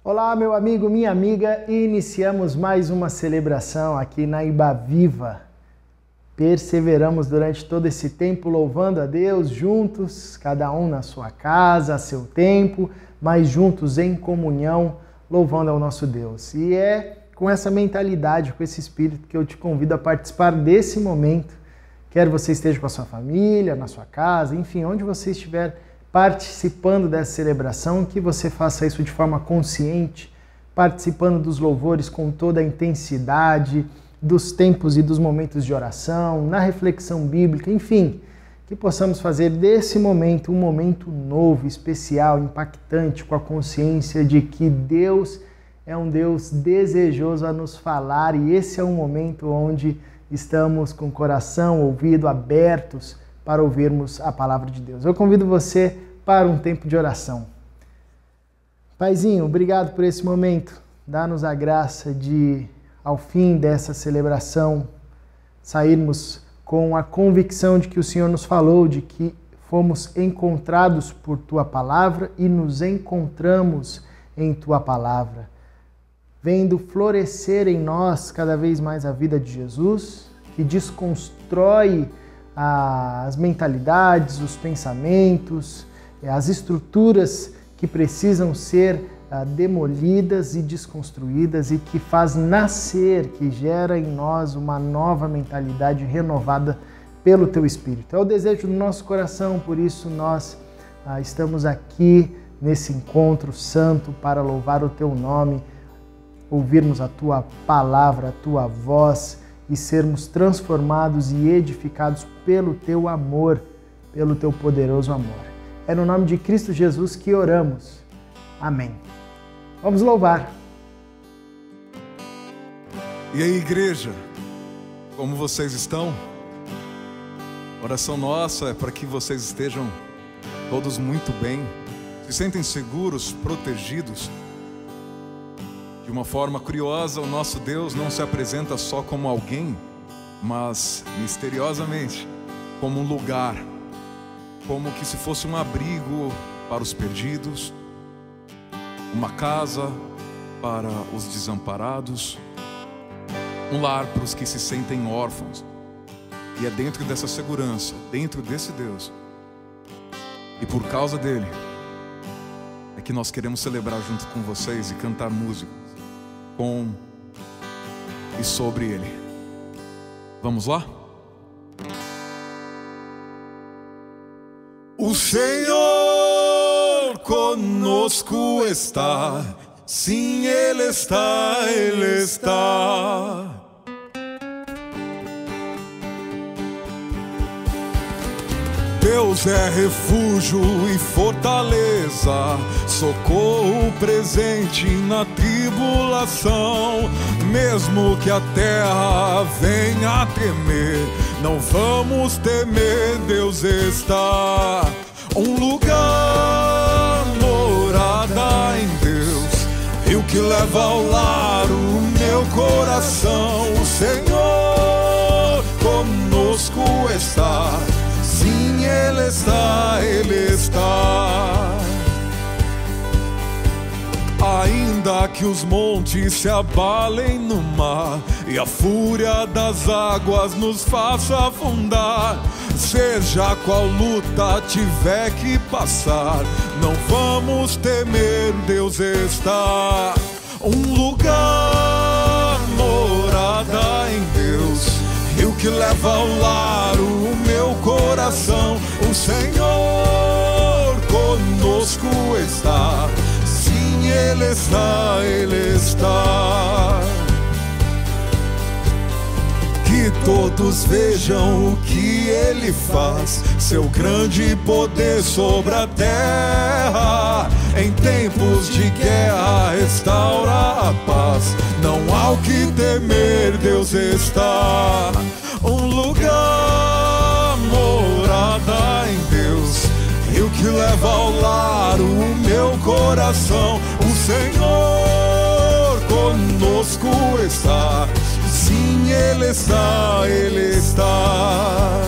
Olá, meu amigo, minha amiga, iniciamos mais uma celebração aqui na Ibaviva. Perseveramos durante todo esse tempo louvando a Deus juntos, cada um na sua casa, a seu tempo, mas juntos em comunhão, louvando ao nosso Deus. E é com essa mentalidade, com esse espírito que eu te convido a participar desse momento, quer você esteja com a sua família, na sua casa, enfim, onde você estiver participando dessa celebração, que você faça isso de forma consciente, participando dos louvores com toda a intensidade, dos tempos e dos momentos de oração, na reflexão bíblica, enfim, que possamos fazer desse momento um momento novo, especial, impactante, com a consciência de que Deus é um Deus desejoso a nos falar e esse é um momento onde estamos com o coração, ouvido abertos para ouvirmos a palavra de Deus. Eu convido você para um tempo de oração. Paizinho, obrigado por esse momento. Dá-nos a graça de, ao fim dessa celebração, sairmos com a convicção de que o Senhor nos falou, de que fomos encontrados por Tua Palavra e nos encontramos em Tua Palavra, vendo florescer em nós cada vez mais a vida de Jesus, que desconstrói as mentalidades, os pensamentos, as estruturas que precisam ser demolidas e desconstruídas e que faz nascer, que gera em nós uma nova mentalidade renovada pelo Teu Espírito. É o desejo do nosso coração, por isso nós estamos aqui nesse encontro santo para louvar o Teu nome, ouvirmos a Tua palavra, a Tua voz e sermos transformados e edificados pelo Teu amor, pelo Teu poderoso amor. É no nome de Cristo Jesus que oramos. Amém. Vamos louvar. E aí, igreja, como vocês estão? A oração nossa é para que vocês estejam todos muito bem, se sentem seguros, protegidos. De uma forma curiosa, o nosso Deus não se apresenta só como alguém, mas misteriosamente como um lugar, como que se fosse um abrigo para os perdidos, uma casa para os desamparados, um lar para os que se sentem órfãos. E é dentro dessa segurança, dentro desse Deus, e por causa dele, é que nós queremos celebrar junto com vocês e cantar músicas com e sobre ele. Vamos lá? O Senhor conosco está, sim, Ele está, Ele está. Deus é refúgio e fortaleza, socorro presente na tribulação. Mesmo que a terra venha a tremer, não vamos temer, Deus está. Um lugar, morada em Deus, rio que leva ao lar o meu coração. O Senhor conosco está, sim, Ele está, Ele está. Ainda que os montes se abalem no mar e a fúria das águas nos faça afundar, seja qual luta tiver que passar, não vamos temer, Deus está. Um lugar, morada em Deus, rio que leva ao lar o meu coração. O Senhor conosco está, sim, Ele está, Ele está. Que todos vejam o que Ele faz, seu grande poder sobre a terra. Em tempos de guerra restaura a paz, não há o que temer, Deus está. Um lugar, morada em Deus, rio que leva ao lar o meu coração. O Senhor conosco está, sim, Ele está, Ele está.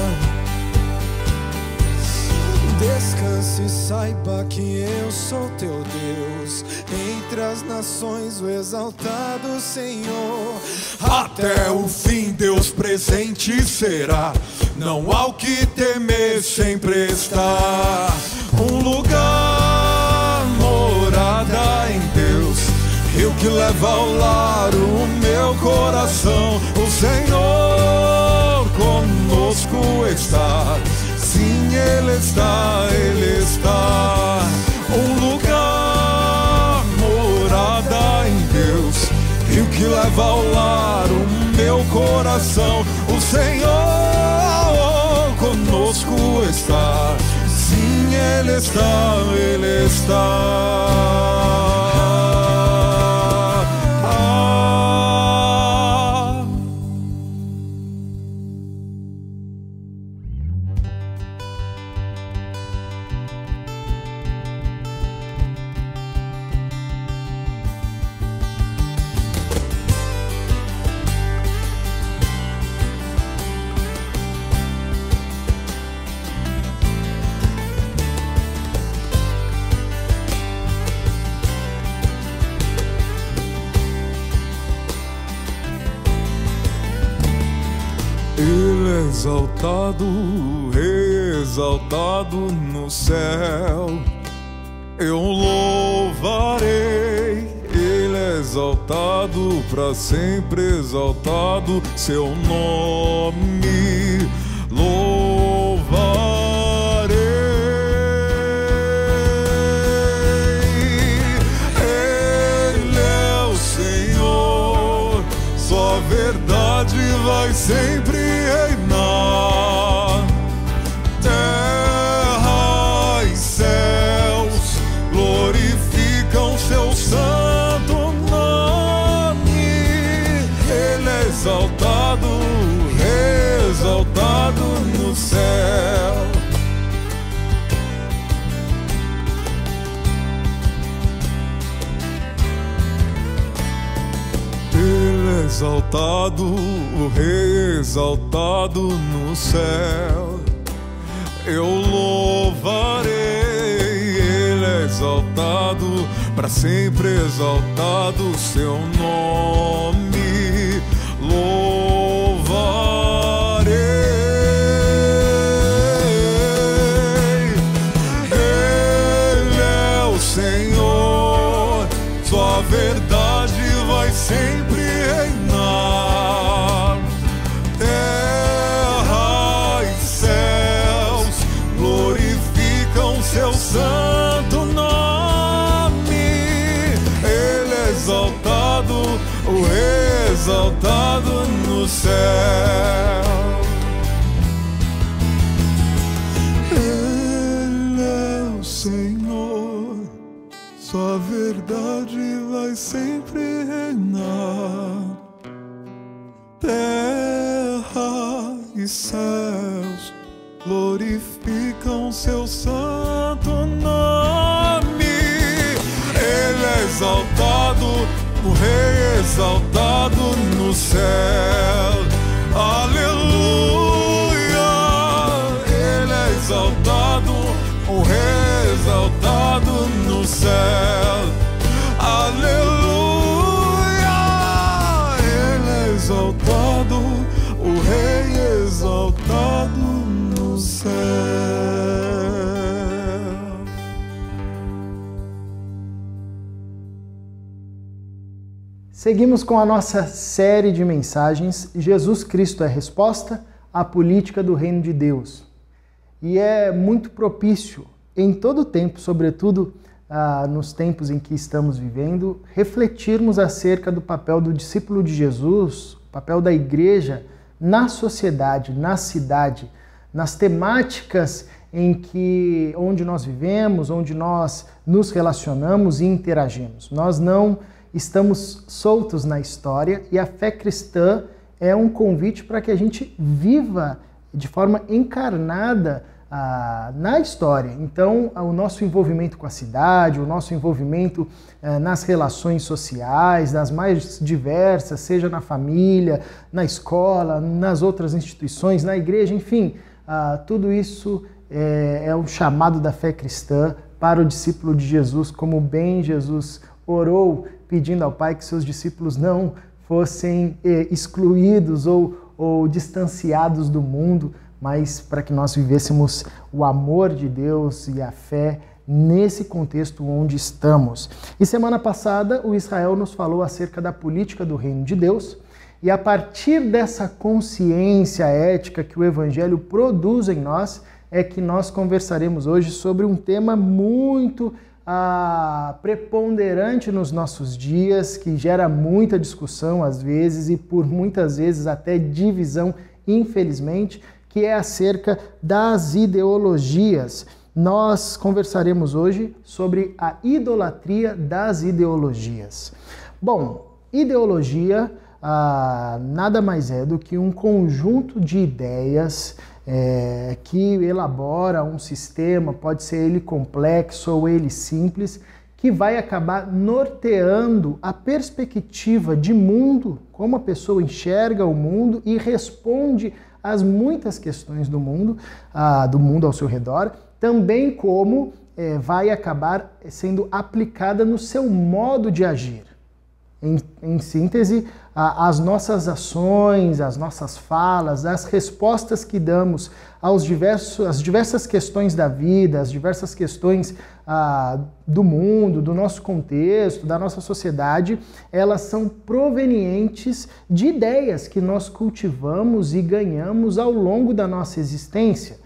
Descanse e saiba que eu sou teu Deus, entre as nações o exaltado Senhor. Até o fim Deus presente será, não há o que temer, sempre está. Um lugar, morada em Deus, rio que leva ao lar o meu coração. O Senhor conosco está, sim, Ele está, Ele está. Um lugar, morada em Deus, rio que leva ao lar o meu coração. O Senhor conosco está, sim, Ele está, Ele está. Ele é exaltado, Rei exaltado no céu. Eu louvarei, Ele é exaltado, para sempre exaltado seu nome. Louvarei, Ele é o Senhor, sua verdade vai sempre reinar. Terra e céus glorificam seu santo nome. Ele é exaltado, exaltado no céu. Ele é exaltado, o Rei exaltado no céu. Eu louvarei, Ele é exaltado, para sempre exaltado seu nome. Louvarei, Ele é o Senhor, sua verdade vai sempre reinar. Terra e céus glorificam seu santo nome. Ele é exaltado, o Rei exaltado no céu. Ele é o Senhor, sua verdade vai sempre reinar. Terra e céus glorificam seu santo nome. Ele é exaltado, o Rei exaltado no céu. Aleluia, Ele é exaltado, o Rei exaltado no céu. Aleluia, Ele é exaltado, o Rei exaltado no céu. Seguimos com a nossa série de mensagens Jesus Cristo é a Resposta à Política do Reino de Deus. E é muito propício em todo o tempo, sobretudo nos tempos em que estamos vivendo, refletirmos acerca do papel do discípulo de Jesus, o papel da igreja na sociedade, na cidade, nas temáticas onde nós vivemos, onde nós nos relacionamos e interagimos. Nós não estamos soltos na história e a fé cristã é um convite para que a gente viva de forma encarnada na história. Então, o nosso envolvimento com a cidade, o nosso envolvimento nas relações sociais, das mais diversas, seja na família, na escola, nas outras instituições, na igreja, enfim, tudo isso é o chamado da fé cristã para o discípulo de Jesus, como bem Jesus orou, pedindo ao Pai que seus discípulos não fossem excluídos ou distanciados do mundo, mas para que nós vivêssemos o amor de Deus e a fé nesse contexto onde estamos. E semana passada o Israel nos falou acerca da política do reino de Deus, e a partir dessa consciência ética que o Evangelho produz em nós, é que nós conversaremos hoje sobre um tema muito preponderante nos nossos dias, que gera muita discussão às vezes e por muitas vezes até divisão, infelizmente, que é acerca das ideologias. Nós conversaremos hoje sobre a idolatria das ideologias. Bom, ideologia nada mais é do que um conjunto de ideias que elabora um sistema, pode ser ele complexo ou ele simples, que vai acabar norteando a perspectiva de mundo, como a pessoa enxerga o mundo e responde às muitas questões do mundo ao seu redor, também como vai acabar sendo aplicada no seu modo de agir. Em síntese, as nossas ações, as nossas falas, as respostas que damos às diversas questões da vida, as diversas questões do mundo, do nosso contexto, da nossa sociedade, elas são provenientes de ideias que nós cultivamos e ganhamos ao longo da nossa existência.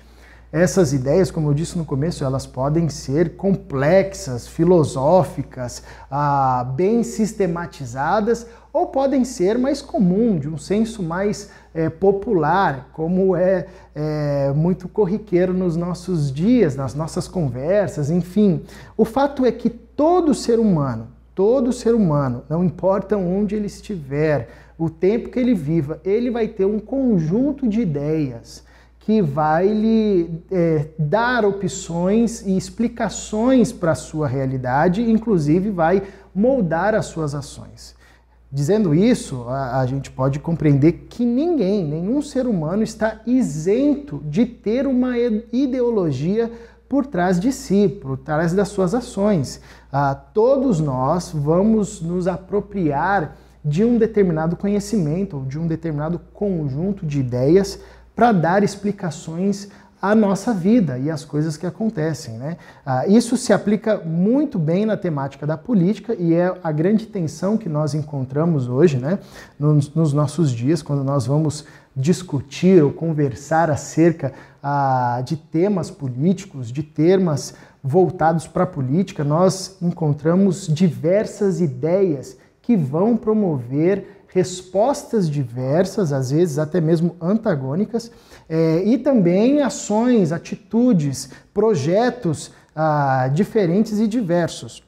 Essas ideias, como eu disse no começo, elas podem ser complexas, filosóficas, bem sistematizadas, ou podem ser mais comum, de um senso mais popular, como é muito corriqueiro nos nossos dias, nas nossas conversas, enfim. O fato é que todo ser humano, não importa onde ele estiver, o tempo que ele viva, ele vai ter um conjunto de ideias que vai lhe dar opções e explicações para a sua realidade, inclusive vai moldar as suas ações. Dizendo isso, a gente pode compreender que nenhum ser humano está isento de ter uma ideologia por trás de si, por trás das suas ações. Todos nós vamos nos apropriar de um determinado conhecimento ou de um determinado conjunto de ideias para dar explicações à nossa vida e às coisas que acontecem, né? Isso se aplica muito bem na temática da política e é a grande tensão que nós encontramos hoje, né? Nos nossos dias, quando nós vamos discutir ou conversar acerca de temas políticos, de temas voltados para a política, nós encontramos diversas ideias que vão promover respostas diversas, às vezes até mesmo antagônicas, e também ações, atitudes, projetos diferentes e diversos.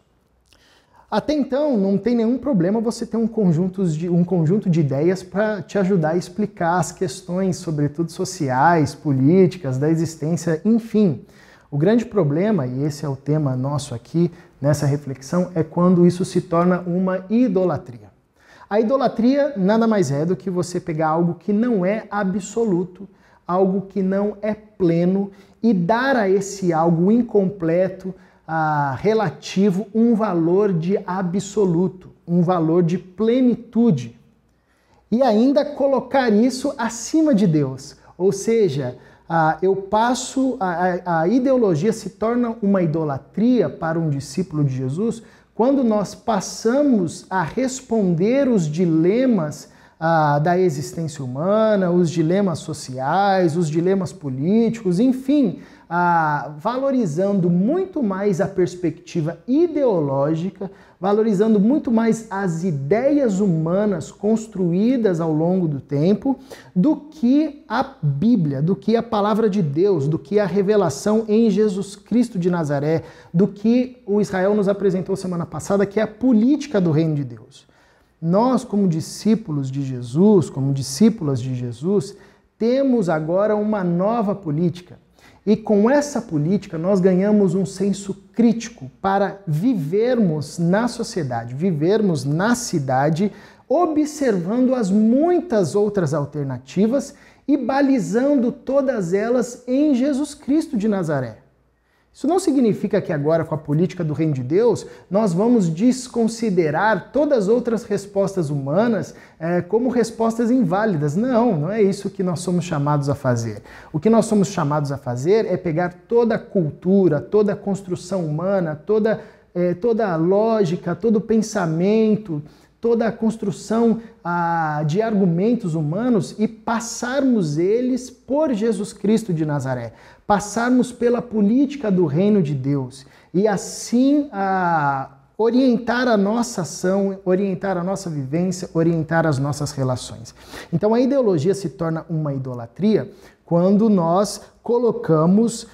Até então, não tem nenhum problema você ter um conjunto de ideias para te ajudar a explicar as questões, sobretudo sociais, políticas, da existência, enfim. O grande problema, e esse é o tema nosso aqui nessa reflexão, é quando isso se torna uma idolatria. A idolatria nada mais é do que você pegar algo que não é absoluto, algo que não é pleno e dar a esse algo incompleto, relativo, um valor de absoluto, um valor de plenitude. E ainda colocar isso acima de Deus. Ou seja, a ideologia se torna uma idolatria para um discípulo de Jesus quando nós passamos a responder os dilemas da existência humana, os dilemas sociais, os dilemas políticos, enfim, valorizando muito mais a perspectiva ideológica, valorizando muito mais as ideias humanas construídas ao longo do tempo, do que a Bíblia, do que a palavra de Deus, do que a revelação em Jesus Cristo de Nazaré, do que o Israel nos apresentou semana passada, que é a política do reino de Deus. Nós, como discípulos de Jesus, como discípulas de Jesus, temos agora uma nova política. E com essa política nós ganhamos um senso crítico para vivermos na sociedade, vivermos na cidade, observando as muitas outras alternativas e balizando todas elas em Jesus Cristo de Nazaré. Isso não significa que agora, com a política do Reino de Deus, nós vamos desconsiderar todas as outras respostas humanas como respostas inválidas. Não, não é isso que nós somos chamados a fazer. O que nós somos chamados a fazer é pegar toda a cultura, toda a construção humana, toda a lógica, todo o pensamento, toda a construção de argumentos humanos e passarmos eles por Jesus Cristo de Nazaré. Passarmos pela política do reino de Deus e assim orientar a nossa ação, orientar a nossa vivência, orientar as nossas relações. Então a ideologia se torna uma idolatria quando nós colocamos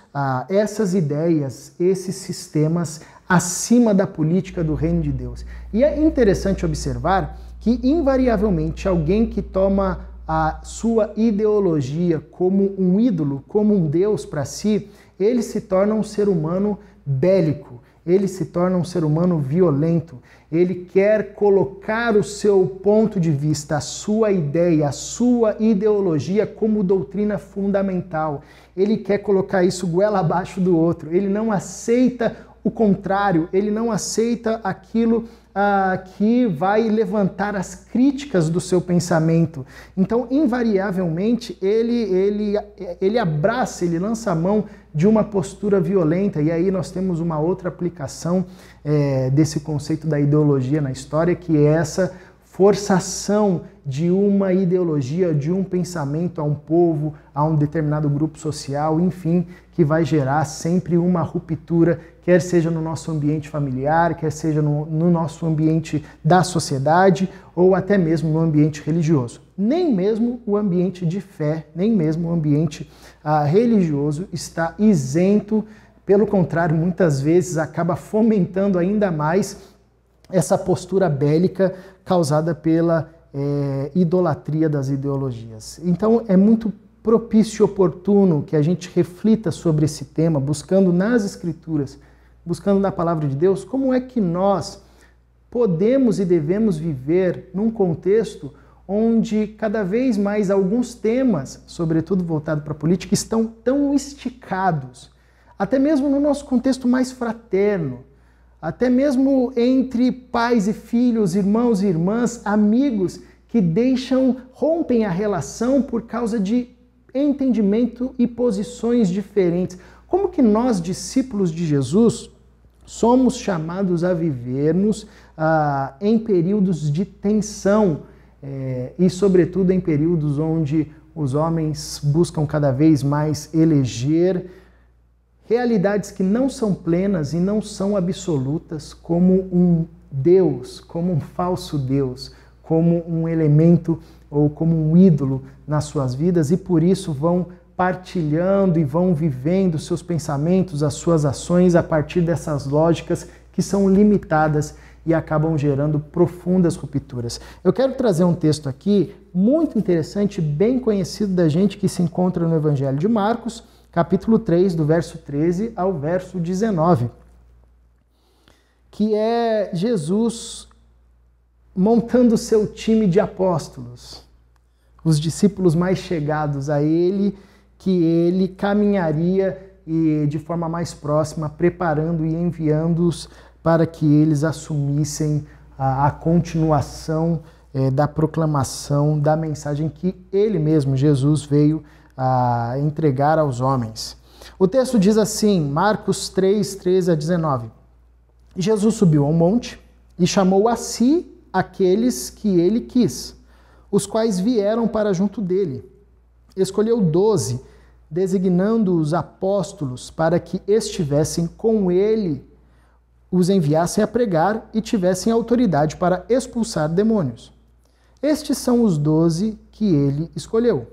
essas ideias, esses sistemas acima da política do reino de Deus. E é interessante observar que invariavelmente alguém que toma a sua ideologia como um ídolo, como um Deus para si, ele se torna um ser humano bélico, ele se torna um ser humano violento, ele quer colocar o seu ponto de vista, a sua ideia, a sua ideologia como doutrina fundamental. Ele quer colocar isso goela abaixo do outro, ele não aceita o contrário, ele não aceita aquilo que vai levantar as críticas do seu pensamento. Então, invariavelmente, ele abraça, ele lança a mão de uma postura violenta, e aí nós temos uma outra aplicação desse conceito da ideologia na história, que é essa forçação de uma ideologia, de um pensamento a um povo, a um determinado grupo social, enfim, que vai gerar sempre uma ruptura, quer seja no nosso ambiente familiar, quer seja no nosso ambiente da sociedade ou até mesmo no ambiente religioso. Nem mesmo o ambiente de fé, nem mesmo o ambiente religioso está isento, pelo contrário, muitas vezes acaba fomentando ainda mais essa postura bélica causada pela idolatria das ideologias. Então é muito propício e oportuno que a gente reflita sobre esse tema, buscando nas Escrituras, buscando na Palavra de Deus, como é que nós podemos e devemos viver num contexto onde cada vez mais alguns temas, sobretudo voltados para a política, estão tão esticados, até mesmo no nosso contexto mais fraterno, até mesmo entre pais e filhos, irmãos e irmãs, amigos que rompem a relação por causa de entendimento e posições diferentes. Como que nós, discípulos de Jesus, somos chamados a vivermos em períodos de tensão e, sobretudo, em períodos onde os homens buscam cada vez mais eleger realidades que não são plenas e não são absolutas, como um Deus, como um falso Deus, como um elemento ou como um ídolo nas suas vidas, e por isso vão partilhando e vão vivendo seus pensamentos, as suas ações a partir dessas lógicas que são limitadas e acabam gerando profundas rupturas. Eu quero trazer um texto aqui muito interessante, bem conhecido da gente, que se encontra no Evangelho de Marcos, capítulo 3, do verso 13 ao verso 19, que é Jesus montando o seu time de apóstolos, os discípulos mais chegados a ele, que ele caminharia e de forma mais próxima, preparando e enviando-os para que eles assumissem a continuação da proclamação da mensagem que ele mesmo, Jesus, veio a entregar aos homens. O texto diz assim, Marcos 3, 13 a 19. Jesus subiu ao monte e chamou a si aqueles que ele quis, os quais vieram para junto dele. Escolheu 12, designando os apóstolos para que estivessem com ele, os enviassem a pregar e tivessem autoridade para expulsar demônios. Estes são os 12 que ele escolheu.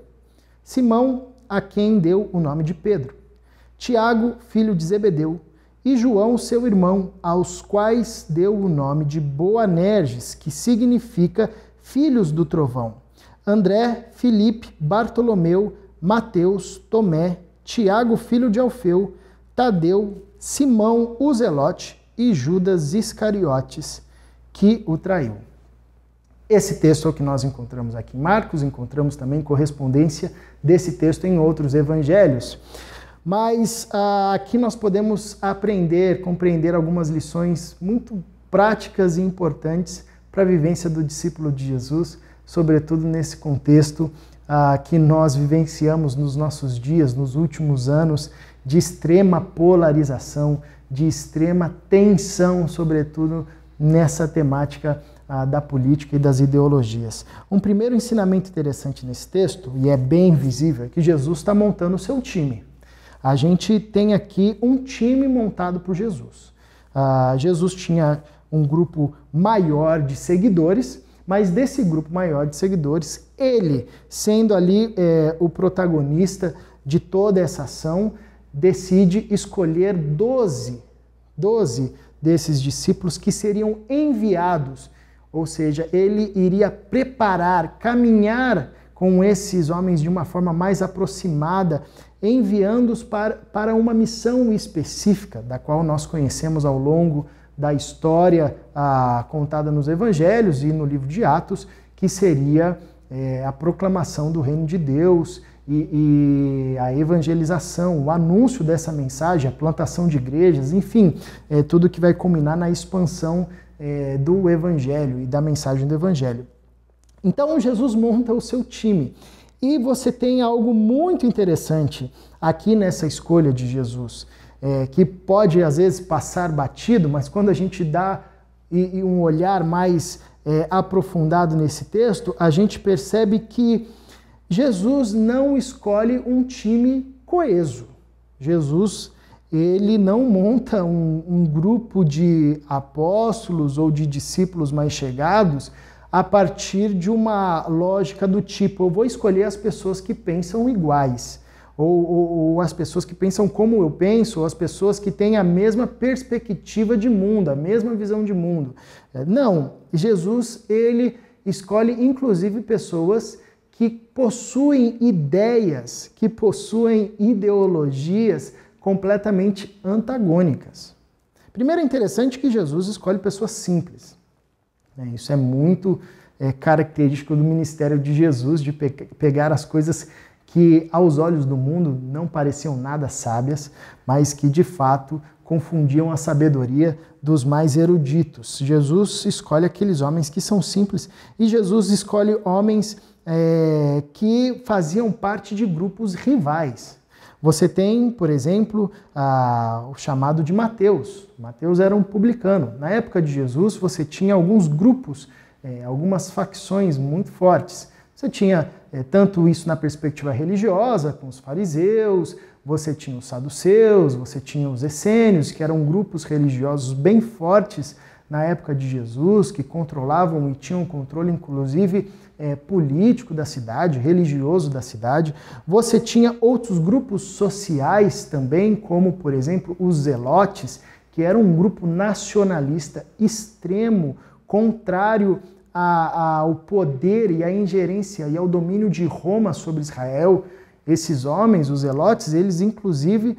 Simão, a quem deu o nome de Pedro, Tiago, filho de Zebedeu, e João, seu irmão, aos quais deu o nome de Boanerges, que significa filhos do trovão, André, Filipe, Bartolomeu, Mateus, Tomé, Tiago, filho de Alfeu, Tadeu, Simão, o Zelote e Judas Iscariotes, que o traiu. Esse texto é o que nós encontramos aqui em Marcos, encontramos também correspondência desse texto em outros evangelhos. Mas aqui nós podemos aprender, compreender algumas lições muito práticas e importantes para a vivência do discípulo de Jesus, sobretudo nesse contexto que nós vivenciamos nos nossos dias, nos últimos anos, de extrema polarização, de extrema tensão, sobretudo nessa temática da política e das ideologias. Um primeiro ensinamento interessante nesse texto, e é bem visível, é que Jesus está montando o seu time. A gente tem aqui um time montado por Jesus. Jesus tinha um grupo maior de seguidores, mas desse grupo maior de seguidores, ele, sendo ali o protagonista de toda essa ação, decide escolher 12 desses discípulos que seriam enviados, ou seja, ele iria preparar, caminhar com esses homens de uma forma mais aproximada, enviando-os para uma missão específica, da qual nós conhecemos ao longo da história contada nos Evangelhos e no livro de Atos, que seria a proclamação do reino de Deus e a evangelização, o anúncio dessa mensagem, a plantação de igrejas, enfim, tudo que vai culminar na expansão do Evangelho e da mensagem do Evangelho. Então Jesus monta o seu time. E você tem algo muito interessante aqui nessa escolha de Jesus, que pode às vezes passar batido, mas quando a gente dá um olhar mais aprofundado nesse texto, a gente percebe que Jesus não escolhe um time coeso. Jesus, ele não monta um grupo de apóstolos ou de discípulos mais chegados a partir de uma lógica do tipo, eu vou escolher as pessoas que pensam iguais, ou as pessoas que pensam como eu penso, ou as pessoas que têm a mesma perspectiva de mundo, a mesma visão de mundo. Não, Jesus, ele escolhe inclusive pessoas que possuem ideias, que possuem ideologias completamente antagônicas. Primeiro é interessante que Jesus escolhe pessoas simples. Isso é muito característico do ministério de Jesus, de pegar as coisas que aos olhos do mundo não pareciam nada sábias, mas que de fato confundiam a sabedoria dos mais eruditos. Jesus escolhe aqueles homens que são simples e Jesus escolhe homens que faziam parte de grupos rivais. Você tem, por exemplo, o chamado de Mateus. Mateus era um publicano. Na época de Jesus, você tinha alguns grupos, algumas facções muito fortes. Você tinha tanto isso na perspectiva religiosa, com os fariseus, você tinha os saduceus, você tinha os essênios, que eram grupos religiosos bem fortes na época de Jesus, que controlavam e tinham controle, inclusive, político da cidade, religioso da cidade. Você tinha outros grupos sociais também, como, por exemplo, os zelotes, que era um grupo nacionalista extremo, contrário ao poder e à ingerência e ao domínio de Roma sobre Israel. Esses homens, os zelotes, eles inclusive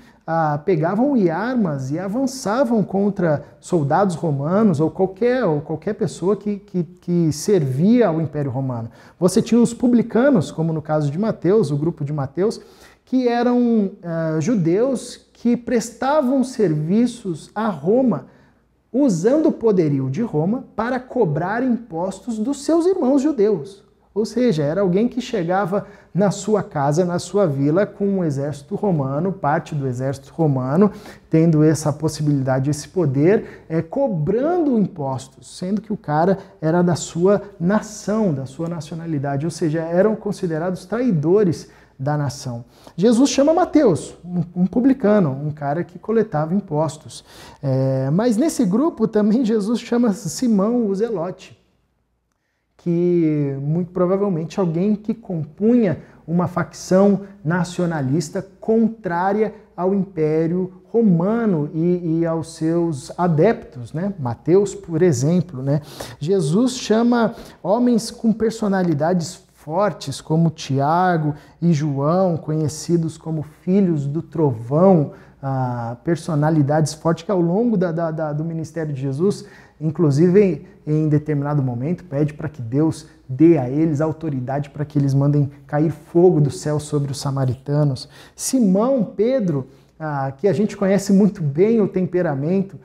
pegavam armas e avançavam contra soldados romanos ou qualquer pessoa que servia ao Império Romano. Você tinha os publicanos, como no caso de Mateus, o grupo de Mateus, que eram judeus que prestavam serviços a Roma, usando o poderio de Roma para cobrar impostos dos seus irmãos judeus. Ou seja, era alguém que chegava na sua casa, na sua vila, com um exército romano, parte do exército romano, tendo essa possibilidade, esse poder, cobrando impostos, sendo que o cara era da sua nação, da sua nacionalidade, ou seja, eram considerados traidores da nação. Jesus chama Mateus, um publicano, um cara que coletava impostos. Mas nesse grupo também Jesus chama Simão o Zelote, que muito provavelmente alguém que compunha uma facção nacionalista contrária ao Império Romano e aos seus adeptos, né? Mateus, por exemplo, né? Jesus chama homens com personalidades fortes, como Tiago e João, conhecidos como filhos do trovão, personalidades fortes que ao longo do ministério de Jesus, inclusive em determinado momento, pede para que Deus dê a eles autoridade para que eles mandem cair fogo do céu sobre os samaritanos. Simão, Pedro, que a gente conhece muito bem o temperamento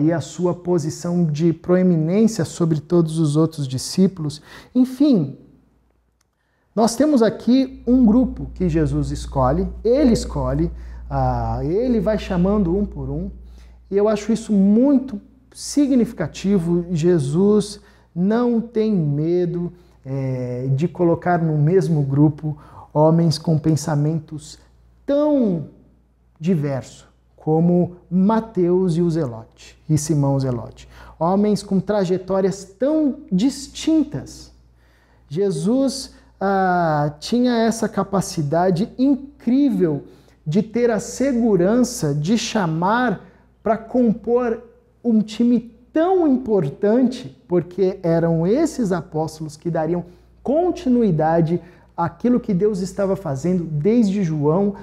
e a sua posição de proeminência sobre todos os outros discípulos. Enfim, nós temos aqui um grupo que Jesus escolhe, ele vai chamando um por um, e eu acho isso muito significativo. Jesus não tem medo de colocar no mesmo grupo homens com pensamentos tão diversos como Mateus e o Zelote, e Simão o Zelote. Homens com trajetórias tão distintas. Jesus tinha essa capacidade incrível de ter a segurança de chamar para compor um time tão importante, porque eram esses apóstolos que dariam continuidade àquilo que Deus estava fazendo desde João,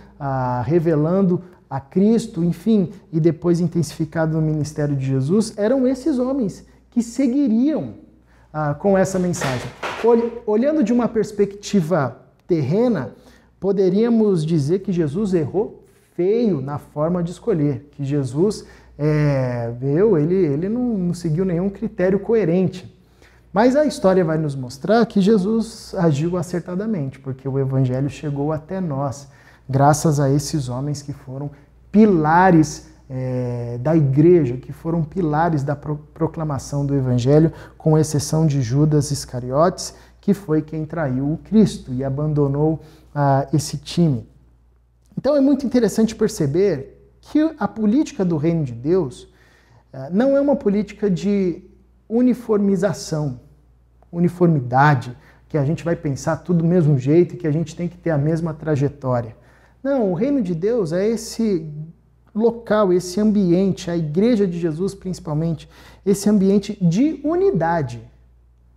revelando a Cristo, enfim, e depois intensificado no ministério de Jesus. Eram esses homens que seguiriam com essa mensagem. Olhando de uma perspectiva terrena, poderíamos dizer que Jesus errou feio na forma de escolher, que Jesus ele não seguiu nenhum critério coerente. Mas a história vai nos mostrar que Jesus agiu acertadamente, porque o evangelho chegou até nós, graças a esses homens que foram pilares da igreja, que foram pilares da proclamação do evangelho, com exceção de Judas Iscariotes, que foi quem traiu o Cristo e abandonou esse time. Então é muito interessante perceber que a política do reino de Deus não é uma política de uniformização, uniformidade, que a gente vai pensar tudo do mesmo jeito e que a gente tem que ter a mesma trajetória. Não, o reino de Deus é esse local, esse ambiente, a igreja de Jesus principalmente, esse ambiente de unidade.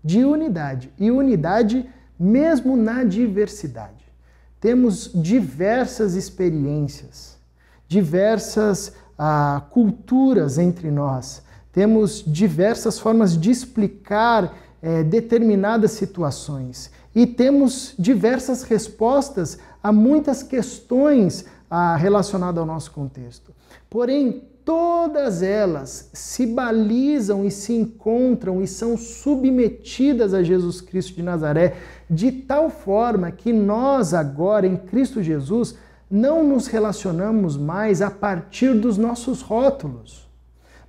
De unidade. E unidade mesmo na diversidade. Temos diversas experiências, diversas culturas entre nós, temos diversas formas de explicar determinadas situações e temos diversas respostas a muitas questões relacionadas ao nosso contexto. Porém, todas elas se balizam e se encontram e são submetidas a Jesus Cristo de Nazaré, de tal forma que nós agora, em Cristo Jesus, não nos relacionamos mais a partir dos nossos rótulos,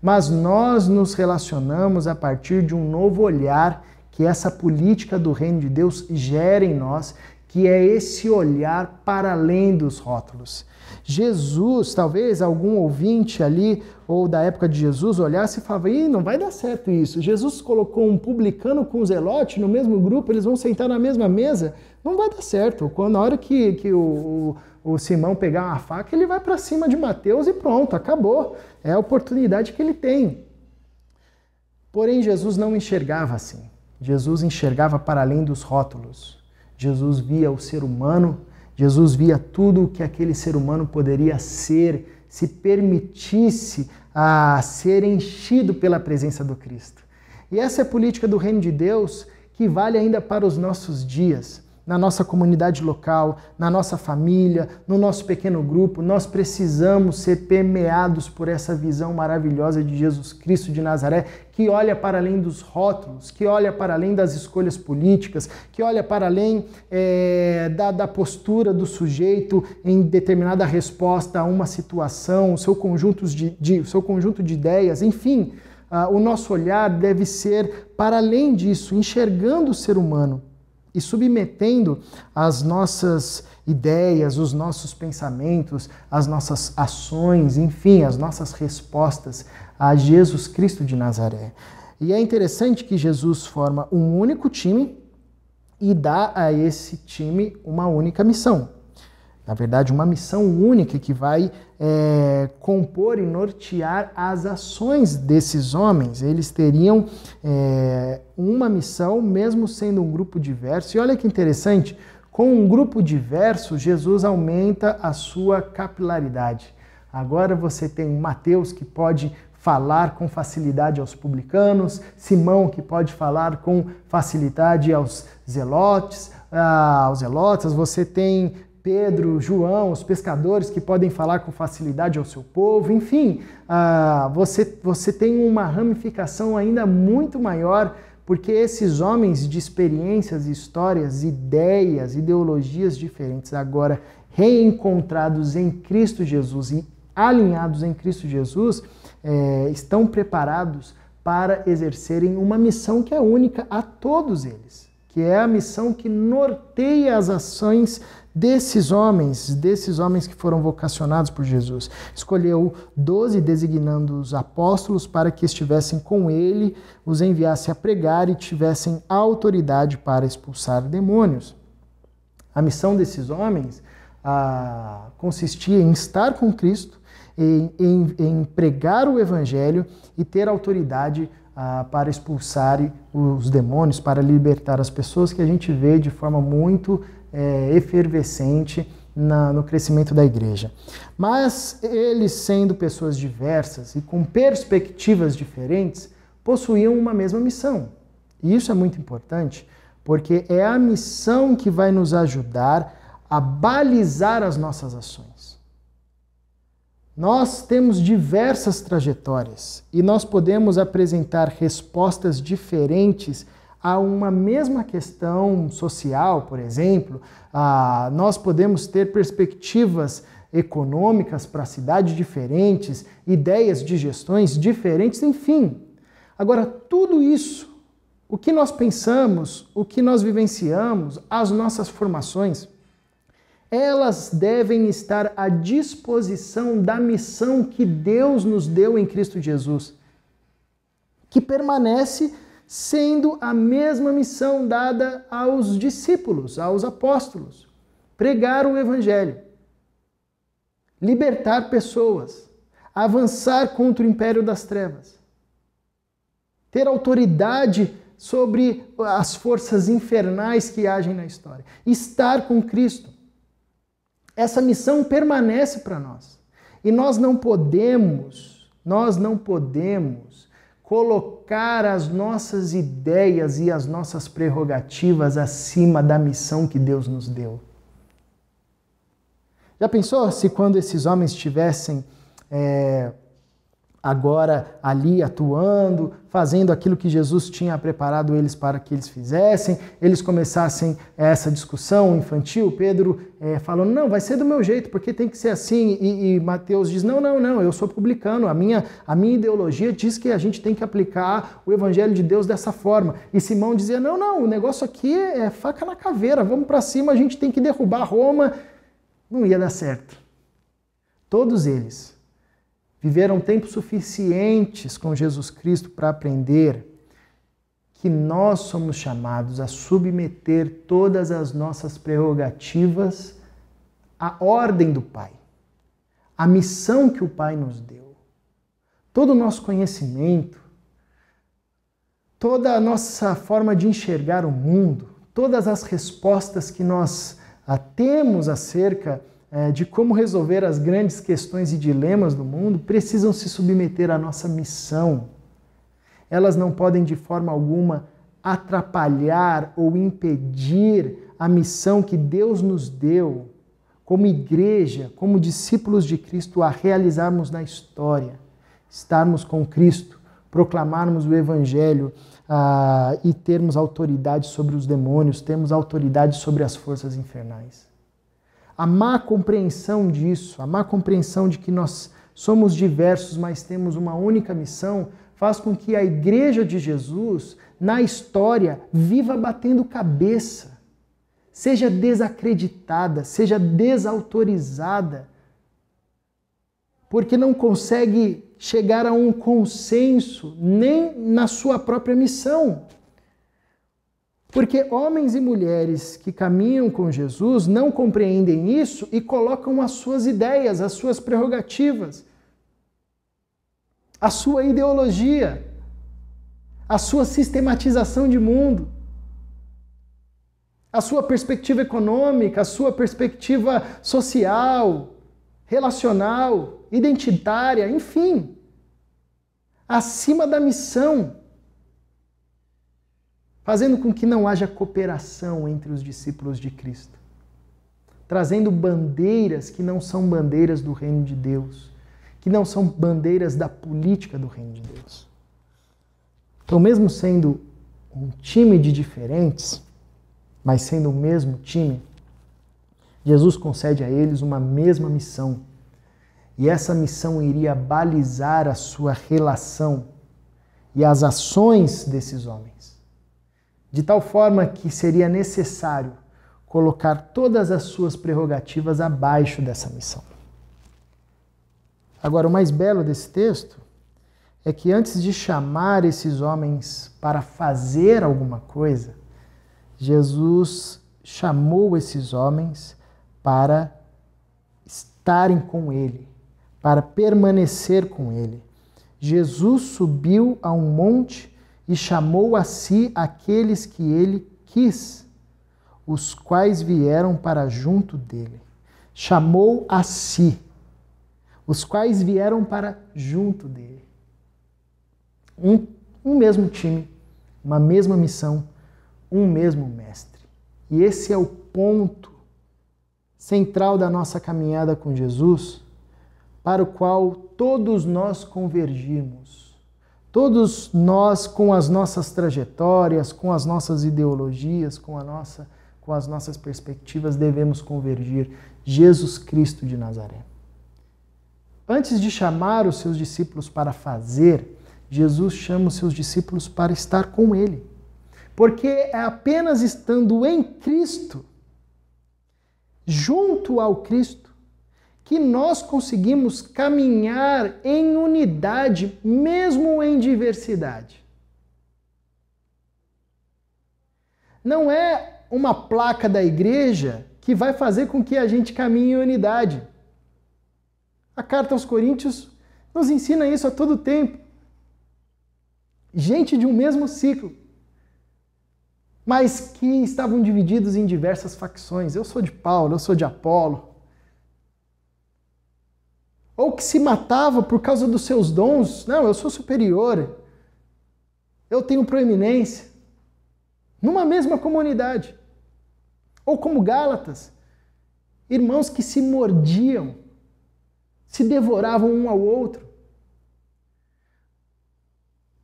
mas nós nos relacionamos a partir de um novo olhar que essa política do reino de Deus gera em nós, que é esse olhar para além dos rótulos. Jesus, talvez algum ouvinte ali, ou da época de Jesus, olhasse e falava, não vai dar certo isso. Jesus colocou um publicano com um zelote no mesmo grupo, eles vão sentar na mesma mesa, não vai dar certo. Na hora que o Simão pegar uma faca, ele vai para cima de Mateus e pronto, acabou. É a oportunidade que ele tem. Porém, Jesus não enxergava assim. Jesus enxergava para além dos rótulos. Jesus via o ser humano, Jesus via tudo o que aquele ser humano poderia ser, se permitisse ser enchido pela presença do Cristo. E essa é a política do reino de Deus que vale ainda para os nossos dias. Na nossa comunidade local, na nossa família, no nosso pequeno grupo, nós precisamos ser permeados por essa visão maravilhosa de Jesus Cristo de Nazaré, que olha para além dos rótulos, que olha para além das escolhas políticas, que olha para além da postura do sujeito em determinada resposta a uma situação, o seu conjunto de ideias, enfim. O nosso olhar deve ser para além disso, enxergando o ser humano e submetendo as nossas ideias, os nossos pensamentos, as nossas ações, enfim, as nossas respostas a Jesus Cristo de Nazaré. E é interessante que Jesus forma um único time e dá a esse time uma única missão. Na verdade, uma missão única que vai compor e nortear as ações desses homens. Eles teriam uma missão, mesmo sendo um grupo diverso. E olha que interessante, com um grupo diverso, Jesus aumenta a sua capilaridade. Agora você tem Mateus, que pode falar com facilidade aos publicanos, Simão, que pode falar com facilidade aos zelotes, você tem Pedro, João, os pescadores que podem falar com facilidade ao seu povo, enfim, você tem uma ramificação ainda muito maior, porque esses homens de experiências, histórias, ideias, ideologias diferentes, agora reencontrados em Cristo Jesus e alinhados em Cristo Jesus, estão preparados para exercerem uma missão que é única a todos eles, que é a missão que norteia as ações desses homens que foram vocacionados por Jesus. Escolheu 12, designando os apóstolos para que estivessem com ele, os enviasse a pregar e tivessem autoridade para expulsar demônios. A missão desses homens consistia em estar com Cristo, em pregar o evangelho e ter autoridade para expulsar os demônios, para libertar as pessoas, que a gente vê de forma muito efervescente no crescimento da igreja. Mas eles, sendo pessoas diversas e com perspectivas diferentes, possuíam uma mesma missão. E isso é muito importante, porque é a missão que vai nos ajudar a balizar as nossas ações. Nós temos diversas trajetórias e nós podemos apresentar respostas diferentes a uma mesma questão social, por exemplo. Nós podemos ter perspectivas econômicas para a cidade diferentes, ideias de gestões diferentes, enfim. Agora, tudo isso, o que nós pensamos, o que nós vivenciamos, as nossas formações, elas devem estar à disposição da missão que Deus nos deu em Cristo Jesus, que permanece sendo a mesma missão dada aos discípulos, aos apóstolos: pregar o evangelho, libertar pessoas, avançar contra o império das trevas, ter autoridade sobre as forças infernais que agem na história, estar com Cristo. Essa missão permanece para nós. E nós não podemos colocar as nossas ideias e as nossas prerrogativas acima da missão que Deus nos deu. Já pensou se quando esses homens estivessem agora ali atuando, fazendo aquilo que Jesus tinha preparado eles para que eles fizessem, eles começassem essa discussão infantil, Pedro falando, não, vai ser do meu jeito, porque tem que ser assim, e Mateus diz, não, eu sou publicano, a minha ideologia diz que a gente tem que aplicar o evangelho de Deus dessa forma, e Simão dizia, não, o negócio aqui é faca na caveira, vamos para cima, a gente tem que derrubar Roma. Não ia dar certo. Todos eles viveram tempo suficientes com Jesus Cristo para aprender que nós somos chamados a submeter todas as nossas prerrogativas à ordem do Pai, à missão que o Pai nos deu. Todo o nosso conhecimento, toda a nossa forma de enxergar o mundo, todas as respostas que nós temos acerca de como resolver as grandes questões e dilemas do mundo, precisam se submeter à nossa missão. Elas não podem de forma alguma atrapalhar ou impedir a missão que Deus nos deu como igreja, como discípulos de Cristo, a realizarmos na história, estarmos com Cristo, proclamarmos o Evangelho e termos autoridade sobre os demônios, termos autoridade sobre as forças infernais. A má compreensão disso, a má compreensão de que nós somos diversos, mas temos uma única missão, faz com que a igreja de Jesus, na história, viva batendo cabeça, seja desacreditada, seja desautorizada, porque não consegue chegar a um consenso nem na sua própria missão. Porque homens e mulheres que caminham com Jesus não compreendem isso e colocam as suas ideias, as suas prerrogativas, a sua ideologia, a sua sistematização de mundo, a sua perspectiva econômica, a sua perspectiva social, relacional, identitária, enfim, acima da missão, fazendo com que não haja cooperação entre os discípulos de Cristo, trazendo bandeiras que não são bandeiras do reino de Deus, que não são bandeiras da política do reino de Deus. Então, mesmo sendo um time de diferentes, mas sendo o mesmo time, Jesus concede a eles uma mesma missão. E essa missão iria balizar a sua relação e as ações desses homens, de tal forma que seria necessário colocar todas as suas prerrogativas abaixo dessa missão. Agora, o mais belo desse texto é que antes de chamar esses homens para fazer alguma coisa, Jesus chamou esses homens para estarem com Ele, para permanecer com Ele. Jesus subiu a um monte e chamou a si aqueles que Ele quis, os quais vieram para junto dele. Chamou a si, os quais vieram para junto dele. Um mesmo time, uma mesma missão, um mesmo mestre. E esse é o ponto central da nossa caminhada com Jesus, para o qual todos nós convergimos. Todos nós, com as nossas trajetórias, com as nossas ideologias, com as nossas perspectivas, devemos convergir. Jesus Cristo de Nazaré. Antes de chamar os seus discípulos para fazer, Jesus chama os seus discípulos para estar com Ele. Porque é apenas estando em Cristo, junto ao Cristo, que nós conseguimos caminhar em unidade, mesmo em diversidade. Não é uma placa da igreja que vai fazer com que a gente caminhe em unidade. A carta aos Coríntios nos ensina isso a todo tempo. Gente de um mesmo ciclo, mas que estavam divididos em diversas facções. Eu sou de Paulo, eu sou de Apolo. Ou que se matava por causa dos seus dons. Não, eu sou superior. Eu tenho proeminência. Numa mesma comunidade. Ou como Gálatas, irmãos que se mordiam, se devoravam um ao outro.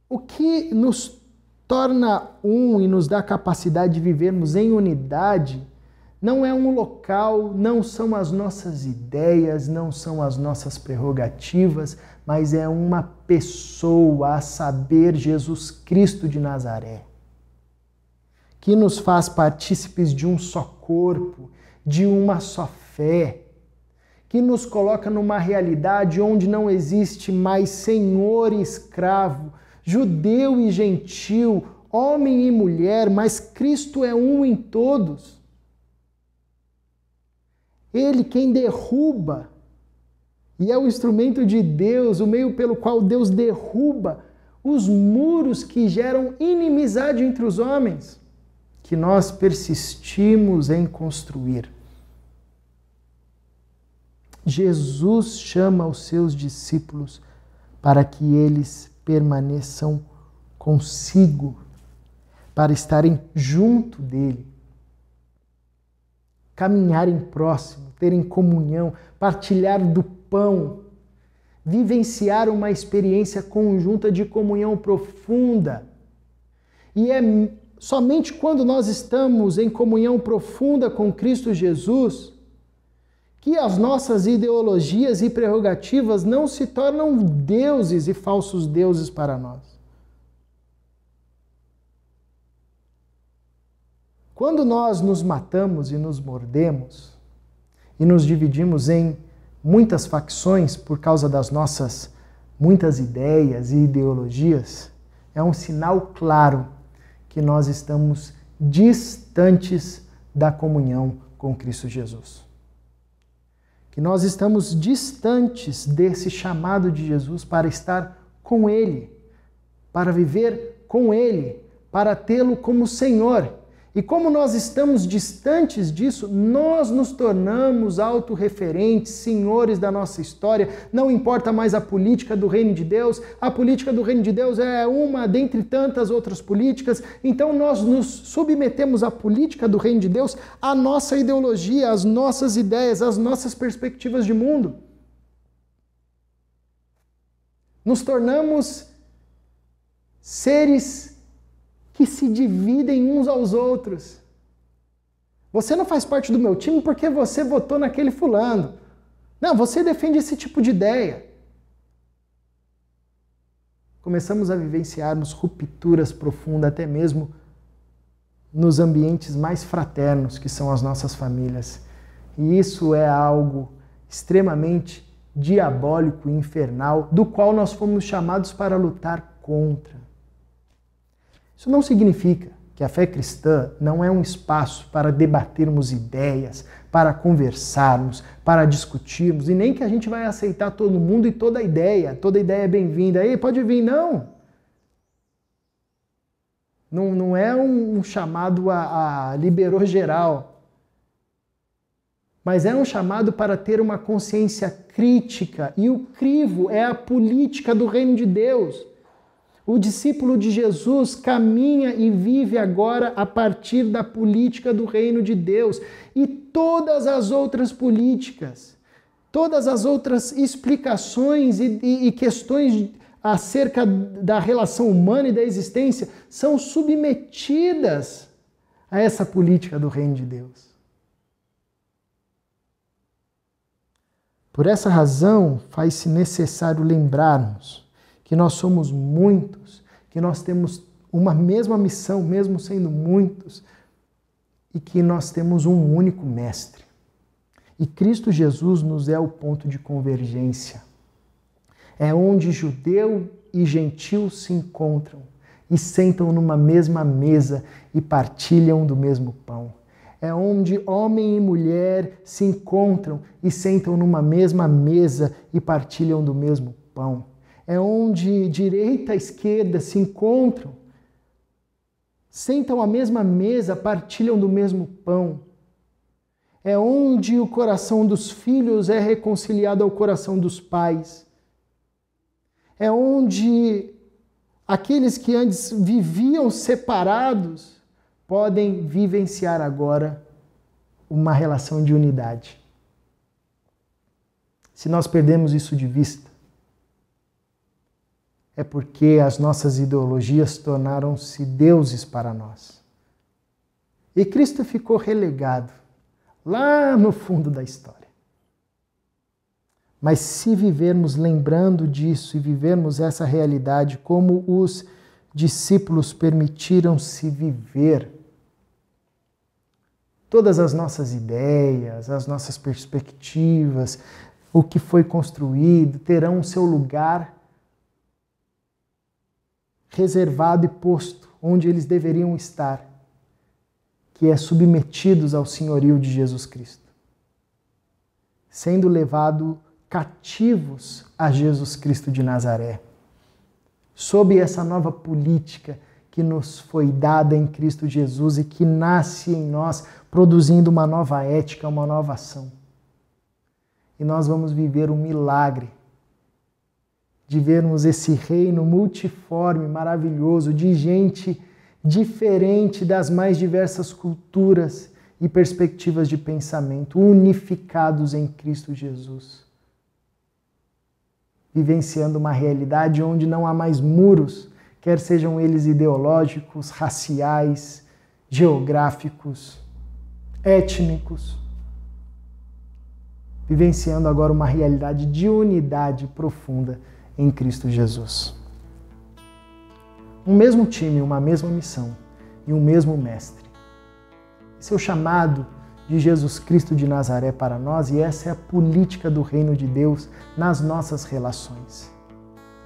O que nos torna um e nos dá a capacidade de vivermos em unidade não é um local, não são as nossas ideias, não são as nossas prerrogativas, mas é uma pessoa, a saber, Jesus Cristo de Nazaré, que nos faz partícipes de um só corpo, de uma só fé, que nos coloca numa realidade onde não existe mais senhor e escravo, judeu e gentil, homem e mulher, mas Cristo é um em todos. Ele quem derruba, e é o instrumento de Deus, o meio pelo qual Deus derruba os muros que geram inimizade entre os homens, que nós persistimos em construir. Jesus chama os seus discípulos para que eles permaneçam consigo, para estarem junto dele, caminharem próximo, terem comunhão, partilhar do pão, vivenciar uma experiência conjunta de comunhão profunda. E é somente quando nós estamos em comunhão profunda com Cristo Jesus que as nossas ideologias e prerrogativas não se tornam deuses e falsos deuses para nós. Quando nós nos matamos e nos mordemos e nos dividimos em muitas facções por causa das nossas muitas ideias e ideologias, é um sinal claro que nós estamos distantes da comunhão com Cristo Jesus. Que nós estamos distantes desse chamado de Jesus para estar com Ele, para viver com Ele, para tê-lo como Senhor E como nós estamos distantes disso, nós nos tornamos autorreferentes, senhores da nossa história. Não importa mais a política do reino de Deus. A política do reino de Deus é uma dentre tantas outras políticas. Então nós nos submetemos à política do reino de Deus, à nossa ideologia, às nossas ideias, às nossas perspectivas de mundo. Nos tornamos seres que se dividem uns aos outros. Você não faz parte do meu time porque você votou naquele fulano. Não, você defende esse tipo de ideia. Começamos a vivenciarmos rupturas profundas, até mesmo nos ambientes mais fraternos, que são as nossas famílias. E isso é algo extremamente diabólico e infernal, do qual nós fomos chamados para lutar contra. Isso não significa que a fé cristã não é um espaço para debatermos ideias, para conversarmos, para discutirmos, e nem que a gente vai aceitar todo mundo e toda ideia é bem-vinda. Aí pode vir, não. Não é um chamado a liberou geral, mas é um chamado para ter uma consciência crítica, e o crivo é a política do reino de Deus. O discípulo de Jesus caminha e vive agora a partir da política do reino de Deus. E todas as outras políticas, todas as outras explicações e questões acerca da relação humana e da existência são submetidas a essa política do reino de Deus. Por essa razão, faz-se necessário lembrarmos que nós somos muitos, que nós temos uma mesma missão, mesmo sendo muitos, e que nós temos um único mestre. E Cristo Jesus nos é o ponto de convergência. É onde judeu e gentil se encontram e sentam numa mesma mesa e partilham do mesmo pão. É onde homem e mulher se encontram e sentam numa mesma mesa e partilham do mesmo pão. É onde direita e esquerda se encontram, sentam à mesma mesa, partilham do mesmo pão. É onde o coração dos filhos é reconciliado ao coração dos pais. É onde aqueles que antes viviam separados podem vivenciar agora uma relação de unidade. Se nós perdemos isso de vista, é porque as nossas ideologias tornaram-se deuses para nós. E Cristo ficou relegado lá no fundo da história. Mas se vivermos lembrando disso e vivermos essa realidade como os discípulos permitiram-se viver, todas as nossas ideias, as nossas perspectivas, o que foi construído, terão o seu lugar reservado e posto onde eles deveriam estar, que é submetidos ao senhorio de Jesus Cristo, sendo levados cativos a Jesus Cristo de Nazaré, sob essa nova política que nos foi dada em Cristo Jesus e que nasce em nós, produzindo uma nova ética, uma nova ação. E nós vamos viver um milagre de vermos esse reino multiforme, maravilhoso, de gente diferente das mais diversas culturas e perspectivas de pensamento, unificados em Cristo Jesus. Vivenciando uma realidade onde não há mais muros, quer sejam eles ideológicos, raciais, geográficos, étnicos. Vivenciando agora uma realidade de unidade profunda em Cristo Jesus. Um mesmo time, uma mesma missão e um mesmo mestre. Esse é o chamado de Jesus Cristo de Nazaré para nós e essa é a política do reino de Deus nas nossas relações.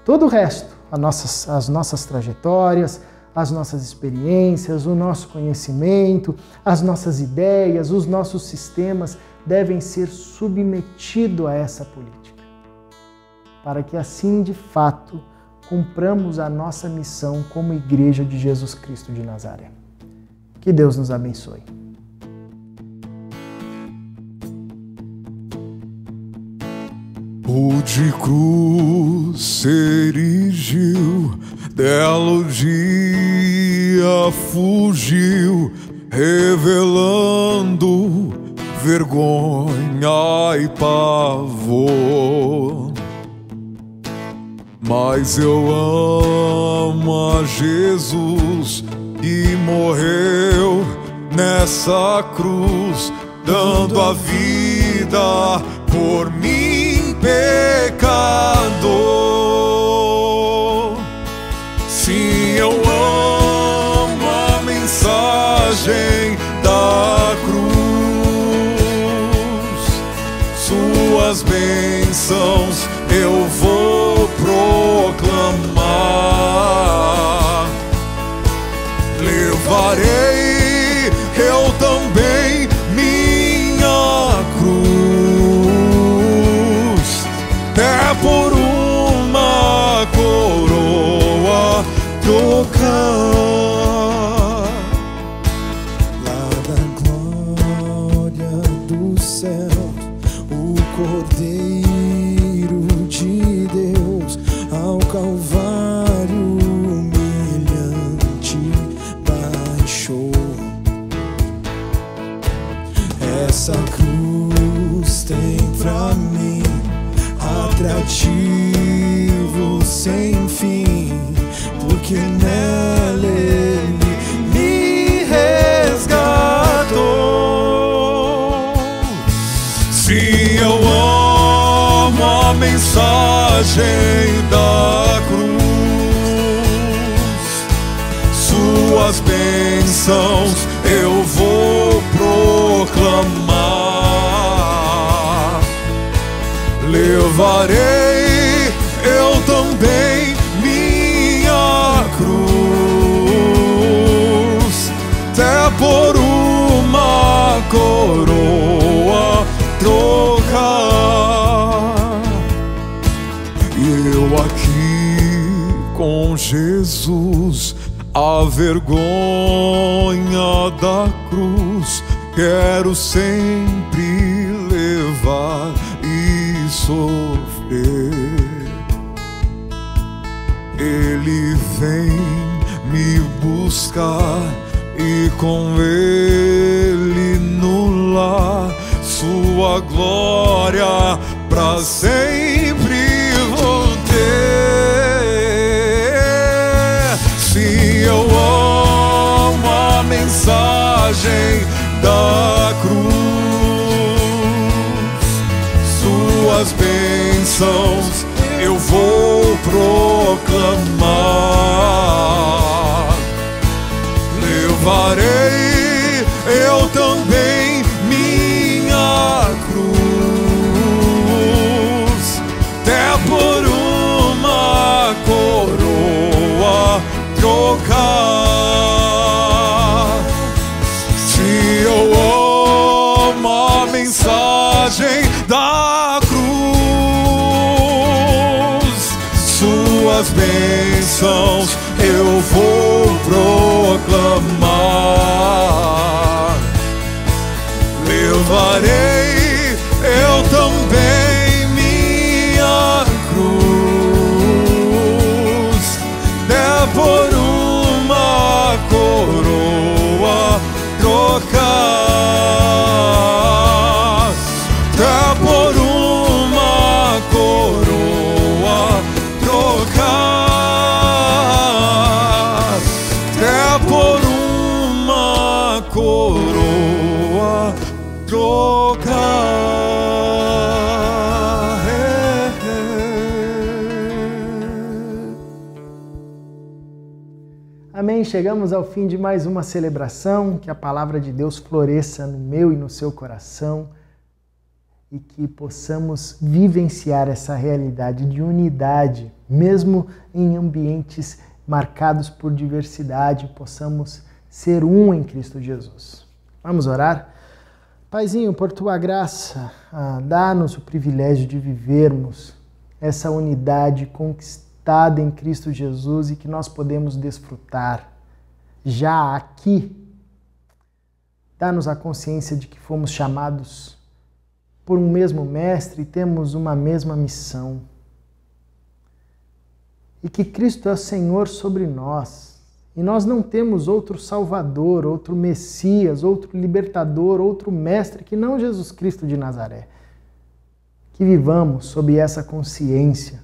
Todo o resto, as nossas trajetórias, as nossas experiências, o nosso conhecimento, as nossas ideias, os nossos sistemas devem ser submetidos a essa política, para que assim, de fato, cumpramos a nossa missão como Igreja de Jesus Cristo de Nazaré. Que Deus nos abençoe. O de cruz se erigiu, dela o dia fugiu, revelando vergonha e pavor. Mas eu amo a Jesus que morreu nessa cruz, dando a vida por mim, pecador. Sim, eu amo a mensagem da cruz, suas bênçãos eu vou proclamar. Levarei eu também minha cruz, até por uma coroa trocar. Lá da glória do céu, o Cordeiro de Deus ao Calvário humilhante baixou. Essa cruz tem pra mim atrativo sem fim, porque nela Ele me resgatou. Sim, eu amo a mensagem da cruz, suas bênçãos eu vou proclamar. Levarei eu também minha cruz, até por uma coroa trocar. E eu aqui com Jesus, a vergonha da cruz quero sempre levar e sofrer. Ele vem me buscar e com Ele no lar sua glória pra sempre vou ter. Sim, eu amo a mensagem da cruz, suas bênçãos eu vou proclamar. Levarei eu também minha cruz, até por uma coroa trocar. Se eu amo a mensagem da cruz, suas bênçãos eu vou proclamar. Levarei eu também minha cruz, até por uma coroa trocar, até por uma coroa trocar, até por uma coroa trocar. Amém. Chegamos ao fim de mais uma celebração. Que a palavra de Deus floresça no meu e no seu coração e que possamos vivenciar essa realidade de unidade, mesmo em ambientes marcados por diversidade, possamos ser um em Cristo Jesus. Vamos orar? Paizinho, por Tua graça, dá-nos o privilégio de vivermos essa unidade conquistada em Cristo Jesus e que nós podemos desfrutar já aqui Dá-nos a consciência de que fomos chamados por um mesmo Mestre e temos uma mesma missão. E que Cristo é o Senhor sobre nós. E nós não temos outro Salvador, outro Messias, outro Libertador, outro Mestre que não Jesus Cristo de Nazaré. Que vivamos sob essa consciência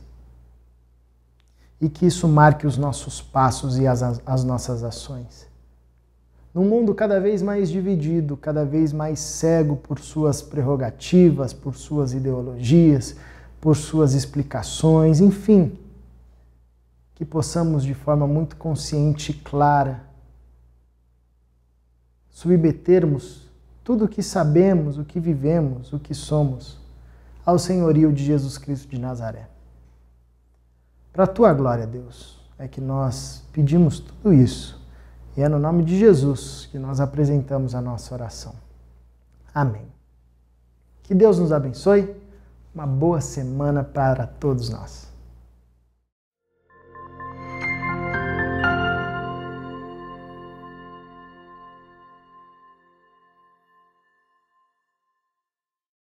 e que isso marque os nossos passos e as nossas ações. Num mundo cada vez mais dividido, cada vez mais cego por suas prerrogativas, por suas ideologias, por suas explicações, enfim, que possamos de forma muito consciente e clara submetermos tudo o que sabemos, o que vivemos, o que somos, ao senhorio de Jesus Cristo de Nazaré. Para a tua glória, Deus, é que nós pedimos tudo isso. E é no nome de Jesus que nós apresentamos a nossa oração. Amém. Que Deus nos abençoe. Uma boa semana para todos nós.